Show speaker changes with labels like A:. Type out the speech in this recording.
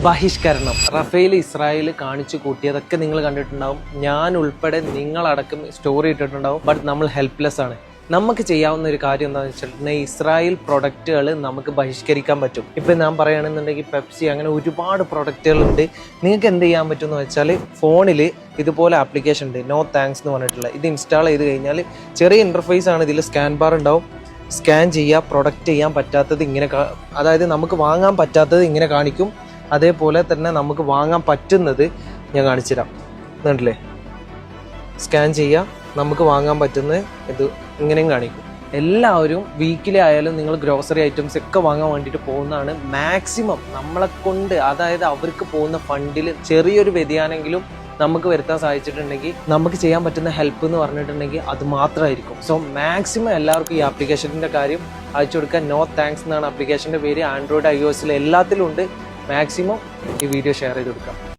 A: ബഹിഷ്കരണം Rafale Israel കാണിച്ചു കൂട്ടിയതൊക്കെ നിങ്ങൾ കണ്ടിട്ടുണ്ടാവും. ഞാൻ ഉൾപ്പെടെ നിങ്ങളടക്കം സ്റ്റോറി ഇട്ടിട്ടുണ്ടാവും. ബട്ട് നമ്മൾ ഹെൽപ്ലെസ് ആണ്. നമുക്ക് ചെയ്യാവുന്ന ഒരു കാര്യം എന്താണെന്ന് വെച്ചിട്ടുണ്ടെങ്കിൽ ഇസ്രായേൽ പ്രൊഡക്റ്റുകൾ നമുക്ക് ബഹിഷ്കരിക്കാൻ പറ്റും. ഇപ്പം ഞാൻ പറയുകയാണെന്നുണ്ടെങ്കിൽ പെപ്സി അങ്ങനെ ഒരുപാട് പ്രൊഡക്റ്റുകളുണ്ട്. നിങ്ങൾക്ക് എന്ത് ചെയ്യാൻ പറ്റും എന്ന് വെച്ചാൽ ഫോണിൽ ഇതുപോലെ ആപ്ലിക്കേഷൻ ഉണ്ട്, നോ താങ്ക്സ് എന്ന് പറഞ്ഞിട്ടുള്ള. ഇത് ഇൻസ്റ്റാൾ ചെയ്ത് കഴിഞ്ഞാൽ ചെറിയ ഇൻ്റർഫേസ് ആണ്. ഇതിൽ സ്കാൻ ബാർ ഉണ്ടാവും. സ്കാൻ ചെയ്യുക, പ്രൊഡക്റ്റ് ചെയ്യാൻ പറ്റാത്തത് ഇങ്ങനെ അതായത് നമുക്ക് വാങ്ങാൻ പറ്റാത്തത് ഇങ്ങനെ കാണിക്കും. അതേപോലെ തന്നെ നമുക്ക് വാങ്ങാൻ പറ്റുന്നത് ഞാൻ കാണിച്ചുതരാം. കണ്ടില്ലേ, സ്കാൻ ചെയ്യുക, നമുക്ക് വാങ്ങാൻ പറ്റുന്നത് ഇത് ഇങ്ങനെയും കാണിക്കും. എല്ലാവരും വീക്കിലി ആയാലും നിങ്ങൾ ഗ്രോസറി ഐറ്റംസ് ഒക്കെ വാങ്ങാൻ വേണ്ടിയിട്ട് പോകുന്നതാണ്. മാക്സിമം നമ്മളെ കൊണ്ട്, അതായത് അവർക്ക് പോകുന്ന ഫണ്ടിൽ ചെറിയൊരു വ്യതിയാനെങ്കിലും നമുക്ക് വരുത്താൻ സാധിച്ചിട്ടുണ്ടെങ്കിൽ നമുക്ക് ചെയ്യാൻ പറ്റുന്ന ഹെൽപ്പ് എന്ന് പറഞ്ഞിട്ടുണ്ടെങ്കിൽ അത് മാത്രമായിരിക്കും. സോ മാക്സിമം എല്ലാവർക്കും ഈ ആപ്ലിക്കേഷൻ്റെ കാര്യം അയച്ചു കൊടുക്കുക. നോ താങ്ക്സ് എന്നാണ് ആപ്ലിക്കേഷൻ്റെ പേര്. ആൻഡ്രോയിഡ്, iOS എല്ലാത്തിലും ഉണ്ട്. മാക്സിമം ഈ വീഡിയോ ഷെയർ ചെയ്ത് കൊടുക്കാം.